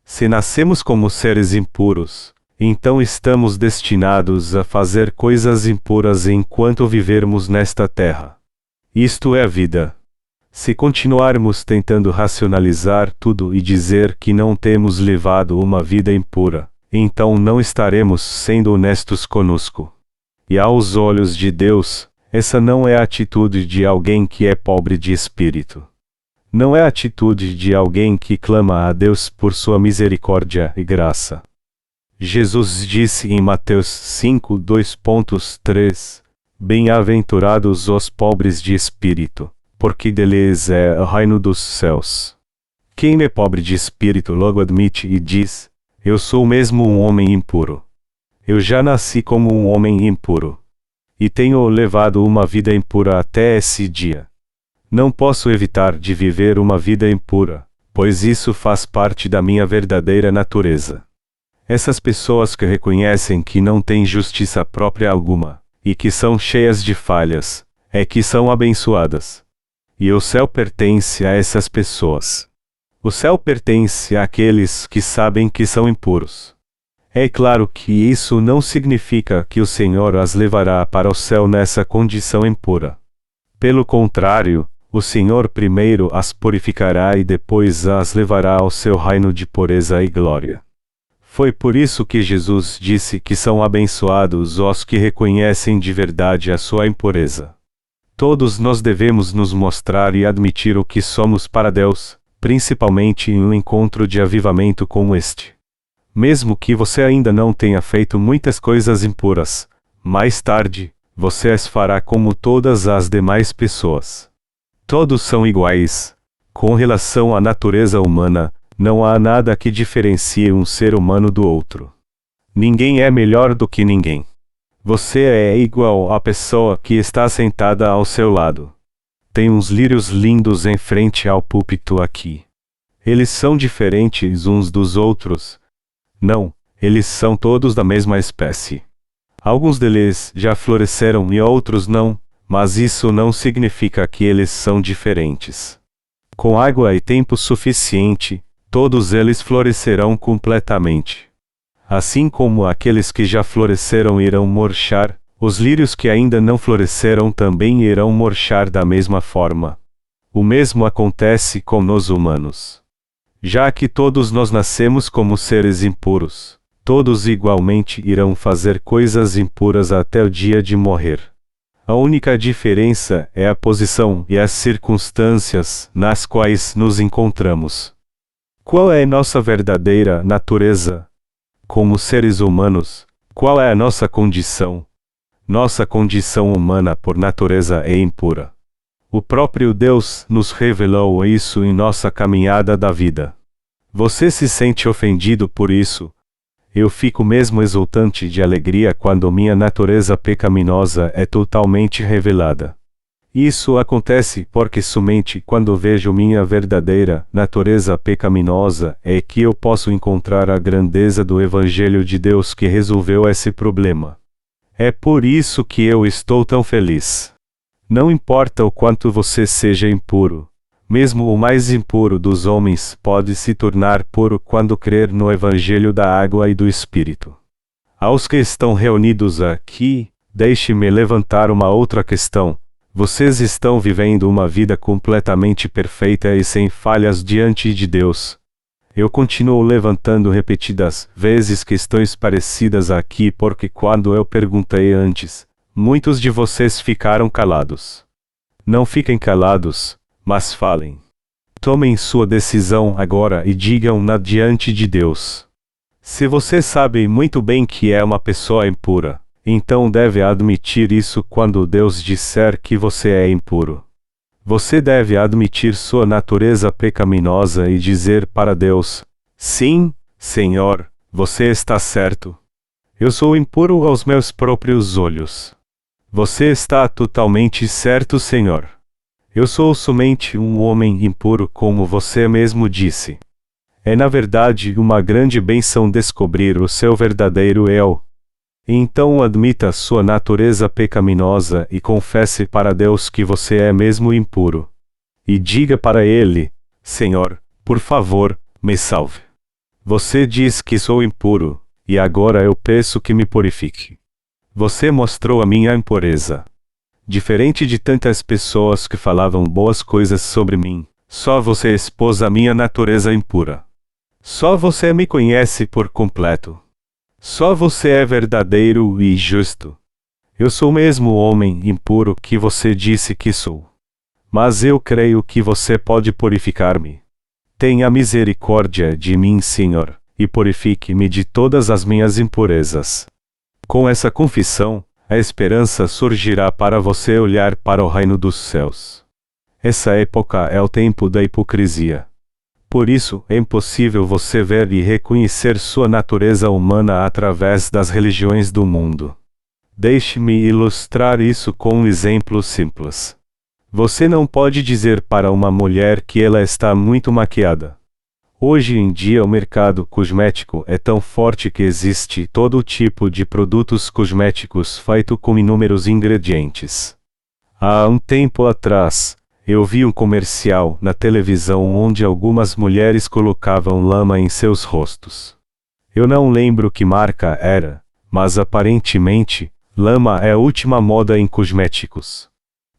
Se nascemos como seres impuros, então estamos destinados a fazer coisas impuras enquanto vivermos nesta terra. Isto é a vida. Se continuarmos tentando racionalizar tudo e dizer que não temos levado uma vida impura, então não estaremos sendo honestos conosco. E aos olhos de Deus, essa não é a atitude de alguém que é pobre de espírito. Não é a atitude de alguém que clama a Deus por sua misericórdia e graça. Jesus disse em Mateus 5:2.3: Bem-aventurados os pobres de espírito, porque deles é o reino dos céus. Quem é pobre de espírito logo admite e diz: Eu sou mesmo um homem impuro. Eu já nasci como um homem impuro. E tenho levado uma vida impura até esse dia. Não posso evitar de viver uma vida impura, pois isso faz parte da minha verdadeira natureza. Essas pessoas que reconhecem que não têm justiça própria alguma, e que são cheias de falhas, é que são abençoadas. E o céu pertence a essas pessoas. O céu pertence àqueles que sabem que são impuros. É claro que isso não significa que o Senhor as levará para o céu nessa condição impura. Pelo contrário, o Senhor primeiro as purificará e depois as levará ao seu reino de pureza e glória. Foi por isso que Jesus disse que são abençoados os que reconhecem de verdade a sua impureza. Todos nós devemos nos mostrar e admitir o que somos para Deus, principalmente em um encontro de avivamento como este. Mesmo que você ainda não tenha feito muitas coisas impuras, mais tarde, você as fará como todas as demais pessoas. Todos são iguais. Com relação à natureza humana, não há nada que diferencie um ser humano do outro. Ninguém é melhor do que ninguém. Você é igual à pessoa que está sentada ao seu lado. Tem uns lírios lindos em frente ao púlpito aqui. Eles são diferentes uns dos outros? Não, eles são todos da mesma espécie. Alguns deles já floresceram e outros não, mas isso não significa que eles são diferentes. Com água e tempo suficiente, todos eles florescerão completamente. Assim como aqueles que já floresceram irão murchar, os lírios que ainda não floresceram também irão murchar da mesma forma. O mesmo acontece com nós humanos. Já que todos nós nascemos como seres impuros, todos igualmente irão fazer coisas impuras até o dia de morrer. A única diferença é a posição e as circunstâncias nas quais nos encontramos. Qual é nossa verdadeira natureza? Como seres humanos, qual é a nossa condição? Nossa condição humana por natureza é impura. O próprio Deus nos revelou isso em nossa caminhada da vida. Você se sente ofendido por isso? Eu fico mesmo exultante de alegria quando minha natureza pecaminosa é totalmente revelada. Isso acontece porque somente quando vejo minha verdadeira natureza pecaminosa é que eu posso encontrar a grandeza do Evangelho de Deus que resolveu esse problema. É por isso que eu estou tão feliz. Não importa o quanto você seja impuro. Mesmo o mais impuro dos homens pode se tornar puro quando crer no Evangelho da água e do Espírito. Aos que estão reunidos aqui, deixe-me levantar uma outra questão. Vocês estão vivendo uma vida completamente perfeita e sem falhas diante de Deus. Eu continuo levantando repetidas vezes questões parecidas aqui porque quando eu perguntei antes, muitos de vocês ficaram calados. Não fiquem calados, mas falem. Tomem sua decisão agora e digam-na diante de Deus. Se você sabe muito bem que é uma pessoa impura, então deve admitir isso quando Deus disser que você é impuro. Você deve admitir sua natureza pecaminosa e dizer para Deus: sim, Senhor, você está certo. Eu sou impuro aos meus próprios olhos. Você está totalmente certo, Senhor. Eu sou somente um homem impuro, como você mesmo disse. É na verdade uma grande bênção descobrir o seu verdadeiro eu. Então admita sua natureza pecaminosa e confesse para Deus que você é mesmo impuro. E diga para Ele: Senhor, por favor, me salve. Você diz que sou impuro, e agora eu peço que me purifique. Você mostrou a minha impureza. Diferente de tantas pessoas que falavam boas coisas sobre mim, só você expôs a minha natureza impura. Só você me conhece por completo. Só você é verdadeiro e justo. Eu sou mesmo o homem impuro que você disse que sou. Mas eu creio que você pode purificar-me. Tenha misericórdia de mim, Senhor, e purifique-me de todas as minhas impurezas. Com essa confissão, a esperança surgirá para você olhar para o reino dos céus. Essa época é o tempo da hipocrisia. Por isso, é impossível você ver e reconhecer sua natureza humana através das religiões do mundo. Deixe-me ilustrar isso com um exemplo simples. Você não pode dizer para uma mulher que ela está muito maquiada. Hoje em dia o mercado cosmético é tão forte que existe todo tipo de produtos cosméticos feito com inúmeros ingredientes. Há um tempo atrás, eu vi um comercial na televisão onde algumas mulheres colocavam lama em seus rostos. Eu não lembro que marca era, mas aparentemente, lama é a última moda em cosméticos.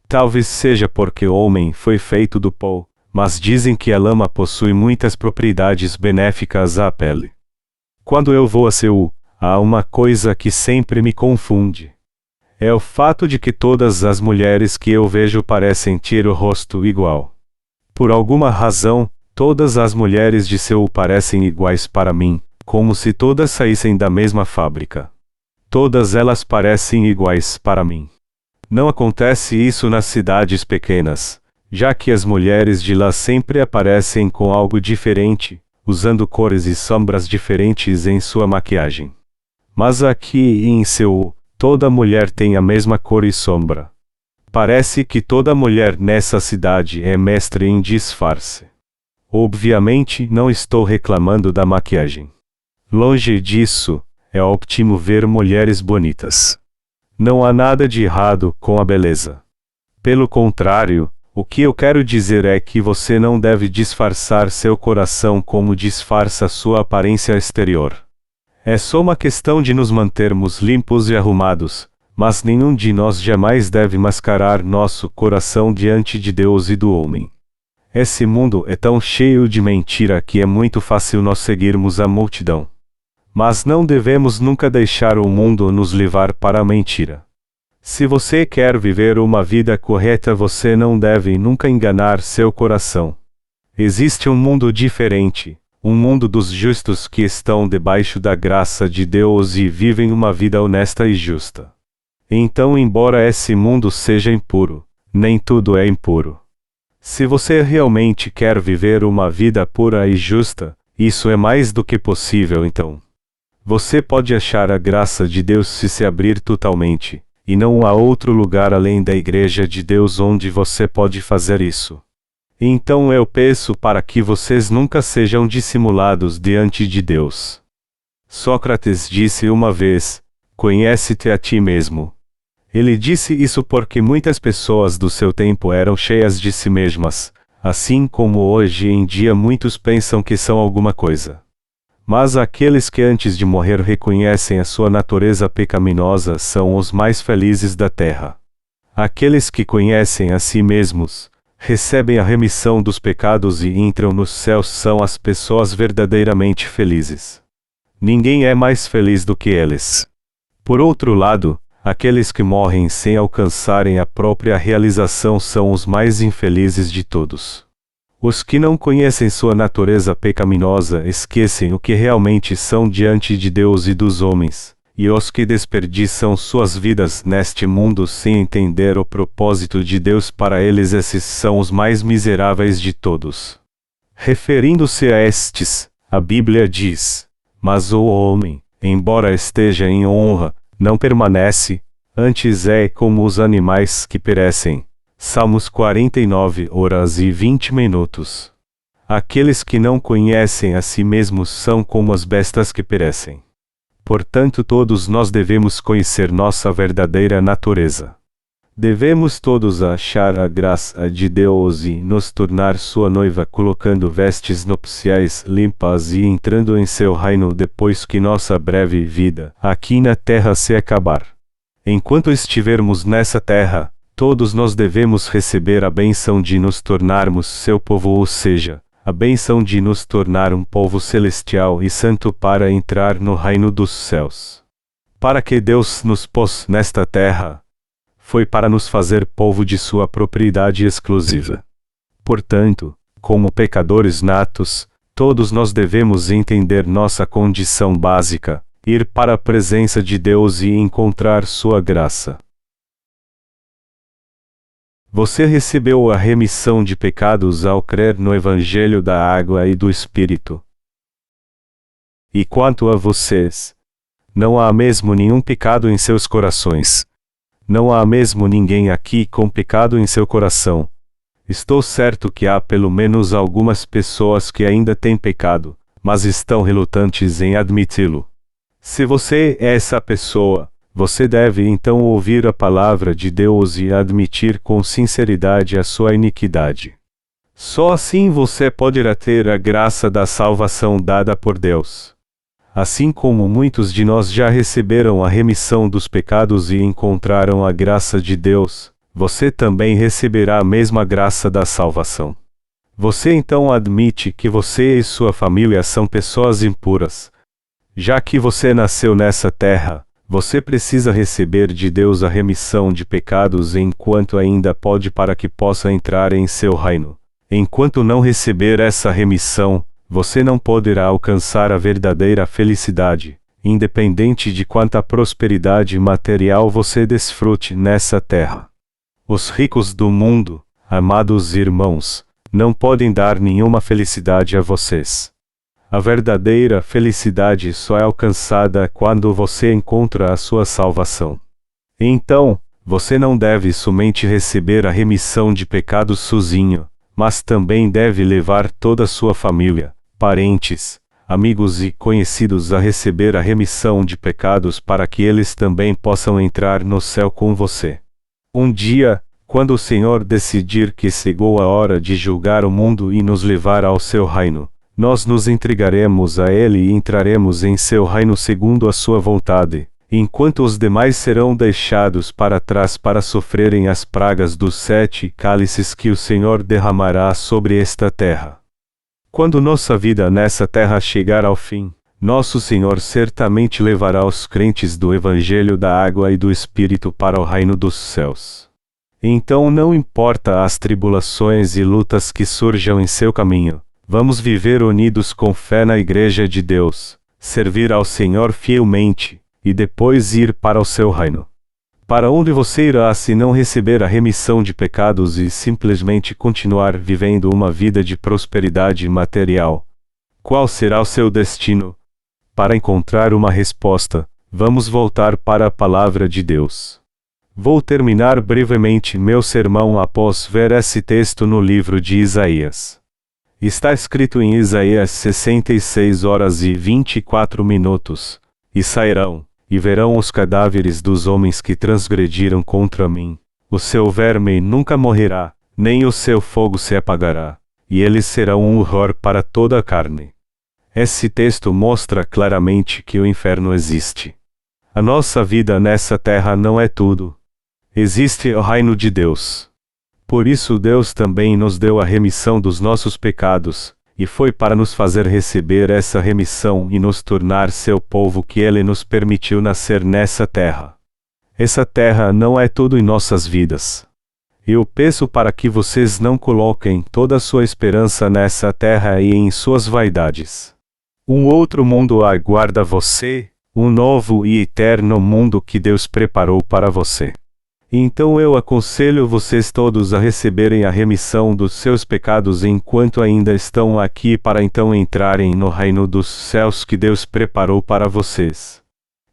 Talvez seja porque o homem foi feito do pó, mas dizem que a lama possui muitas propriedades benéficas à pele. Quando eu vou a Seul, há uma coisa que sempre me confunde. É o fato de que todas as mulheres que eu vejo parecem ter o rosto igual. Por alguma razão, todas as mulheres de Seul parecem iguais para mim, como se todas saíssem da mesma fábrica. Todas elas parecem iguais para mim. Não acontece isso nas cidades pequenas, já que as mulheres de lá sempre aparecem com algo diferente, usando cores e sombras diferentes em sua maquiagem. Mas aqui em Seul, toda mulher tem a mesma cor e sombra. Parece que toda mulher nessa cidade é mestre em disfarce. Obviamente não estou reclamando da maquiagem. Longe disso, é ótimo ver mulheres bonitas. Não há nada de errado com a beleza. Pelo contrário, o que eu quero dizer é que você não deve disfarçar seu coração como disfarça sua aparência exterior. É só uma questão de nos mantermos limpos e arrumados, mas nenhum de nós jamais deve mascarar nosso coração diante de Deus e do homem. Esse mundo é tão cheio de mentira que é muito fácil nós seguirmos a multidão. Mas não devemos nunca deixar o mundo nos levar para a mentira. Se você quer viver uma vida correta, você não deve nunca enganar seu coração. Existe um mundo diferente, um mundo dos justos que estão debaixo da graça de Deus e vivem uma vida honesta e justa. Então, embora esse mundo seja impuro, nem tudo é impuro. Se você realmente quer viver uma vida pura e justa, isso é mais do que possível então. Você pode achar a graça de Deus se abrir totalmente, e não há outro lugar além da Igreja de Deus onde você pode fazer isso. Então eu peço para que vocês nunca sejam dissimulados diante de Deus. Sócrates disse uma vez: conhece-te a ti mesmo. Ele disse isso porque muitas pessoas do seu tempo eram cheias de si mesmas, assim como hoje em dia muitos pensam que são alguma coisa. Mas aqueles que antes de morrer reconhecem a sua natureza pecaminosa são os mais felizes da terra. Aqueles que conhecem a si mesmos, recebem a remissão dos pecados e entram nos céus são as pessoas verdadeiramente felizes. Ninguém é mais feliz do que eles. Por outro lado, aqueles que morrem sem alcançarem a própria realização são os mais infelizes de todos. Os que não conhecem sua natureza pecaminosa esquecem o que realmente são diante de Deus e dos homens, e os que desperdiçam suas vidas neste mundo sem entender o propósito de Deus para eles, esses são os mais miseráveis de todos. Referindo-se a estes, a Bíblia diz: mas o homem, embora esteja em honra, não permanece, antes é como os animais que perecem. Salmos 49 horas e 20 minutos. Aqueles que não conhecem a si mesmos são como as bestas que perecem. Portanto, todos nós devemos conhecer nossa verdadeira natureza. Devemos todos achar a graça de Deus e nos tornar sua noiva, colocando vestes nupciais limpas e entrando em seu reino depois que nossa breve vida aqui na terra se acabar. Enquanto estivermos nessa terra, todos nós devemos receber a bênção de nos tornarmos seu povo, ou seja, a bênção de nos tornar um povo celestial e santo para entrar no reino dos céus. Para que Deus nos pôs nesta terra, foi para nos fazer povo de sua propriedade exclusiva. Portanto, como pecadores natos, todos nós devemos entender nossa condição básica, ir para a presença de Deus e encontrar sua graça. Você recebeu a remissão de pecados ao crer no Evangelho da Água e do Espírito. E quanto a vocês, não há mesmo nenhum pecado em seus corações. Não há mesmo ninguém aqui com pecado em seu coração. Estou certo que há pelo menos algumas pessoas que ainda têm pecado, mas estão relutantes em admiti-lo. Se você é essa pessoa, você deve então ouvir a palavra de Deus e admitir com sinceridade a sua iniquidade. Só assim você poderá ter a graça da salvação dada por Deus. Assim como muitos de nós já receberam a remissão dos pecados e encontraram a graça de Deus, você também receberá a mesma graça da salvação. Você então admite que você e sua família são pessoas impuras. Já que você nasceu nessa terra, você precisa receber de Deus a remissão de pecados enquanto ainda pode, para que possa entrar em seu reino. Enquanto não receber essa remissão, você não poderá alcançar a verdadeira felicidade, independente de quanta prosperidade material você desfrute nessa terra. Os ricos do mundo, amados irmãos, não podem dar nenhuma felicidade a vocês. A verdadeira felicidade só é alcançada quando você encontra a sua salvação. Então, você não deve somente receber a remissão de pecados sozinho, mas também deve levar toda a sua família, parentes, amigos e conhecidos a receber a remissão de pecados para que eles também possam entrar no céu com você. Um dia, quando o Senhor decidir que chegou a hora de julgar o mundo e nos levar ao seu reino, nós nos entregaremos a Ele e entraremos em seu reino segundo a sua vontade, enquanto os demais serão deixados para trás para sofrerem as pragas dos 7 cálices que o Senhor derramará sobre esta terra. Quando nossa vida nessa terra chegar ao fim, nosso Senhor certamente levará os crentes do Evangelho da Água e do Espírito para o reino dos céus. Então, não importa as tribulações e lutas que surjam em seu caminho, vamos viver unidos com fé na Igreja de Deus, servir ao Senhor fielmente, e depois ir para o seu reino. Para onde você irá se não receber a remissão de pecados e simplesmente continuar vivendo uma vida de prosperidade material? Qual será o seu destino? Para encontrar uma resposta, vamos voltar para a palavra de Deus. Vou terminar brevemente meu sermão após ver esse texto no livro de Isaías. Está escrito em Isaías 66 horas e 24 minutos, e sairão, e verão os cadáveres dos homens que transgrediram contra mim. O seu verme nunca morrerá, nem o seu fogo se apagará, e eles serão um horror para toda a carne. Esse texto mostra claramente que o inferno existe. A nossa vida nessa terra não é tudo. Existe o reino de Deus. Por isso Deus também nos deu a remissão dos nossos pecados, e foi para nos fazer receber essa remissão e nos tornar seu povo que Ele nos permitiu nascer nessa terra. Essa terra não é tudo em nossas vidas. Eu peço para que vocês não coloquem toda a sua esperança nessa terra e em suas vaidades. Um outro mundo aguarda você, um novo e eterno mundo que Deus preparou para você. Então eu aconselho vocês todos a receberem a remissão dos seus pecados enquanto ainda estão aqui, para então entrarem no reino dos céus que Deus preparou para vocês.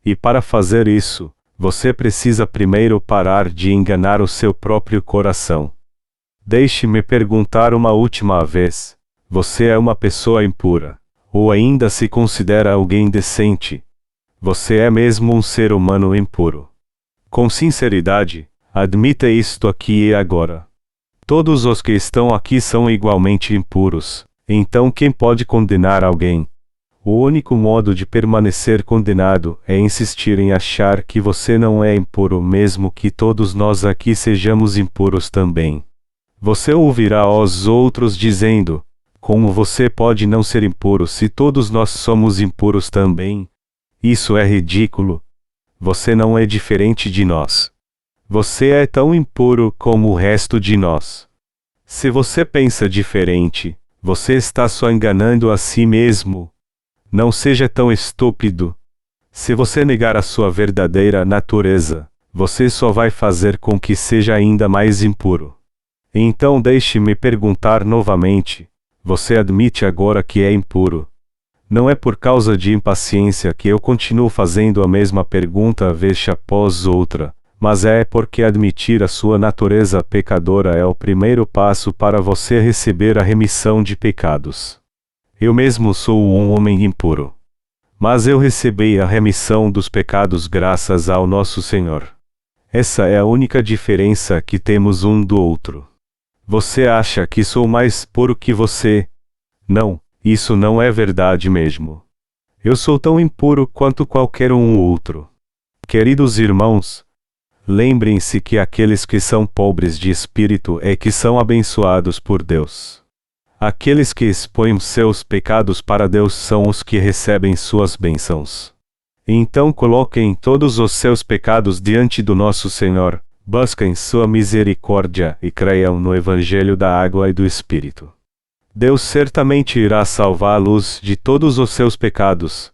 E para fazer isso, você precisa primeiro parar de enganar o seu próprio coração. Deixe-me perguntar uma última vez: você é uma pessoa impura? Ou ainda se considera alguém decente? Você é mesmo um ser humano impuro? Com sinceridade, admita isto aqui e agora. Todos os que estão aqui são igualmente impuros. Então quem pode condenar alguém? O único modo de permanecer condenado é insistir em achar que você não é impuro, mesmo que todos nós aqui sejamos impuros também. Você ouvirá os outros dizendo: como você pode não ser impuro se todos nós somos impuros também? Isso é ridículo. Você não é diferente de nós. Você é tão impuro como o resto de nós. Se você pensa diferente, você está só enganando a si mesmo. Não seja tão estúpido. Se você negar a sua verdadeira natureza, você só vai fazer com que seja ainda mais impuro. Então deixe-me perguntar novamente: você admite agora que é impuro? Não é por causa de impaciência que eu continuo fazendo a mesma pergunta vez após outra, mas é porque admitir a sua natureza pecadora é o primeiro passo para você receber a remissão de pecados. Eu mesmo sou um homem impuro. Mas eu recebi a remissão dos pecados graças ao nosso Senhor. Essa é a única diferença que temos um do outro. Você acha que sou mais puro que você? Não, isso não é verdade mesmo. Eu sou tão impuro quanto qualquer um outro. Queridos irmãos, lembrem-se que aqueles que são pobres de espírito é que são abençoados por Deus. Aqueles que expõem seus pecados para Deus são os que recebem suas bênçãos. Então coloquem todos os seus pecados diante do nosso Senhor, busquem sua misericórdia e creiam no Evangelho da Água e do Espírito. Deus certamente irá salvá-los de todos os seus pecados,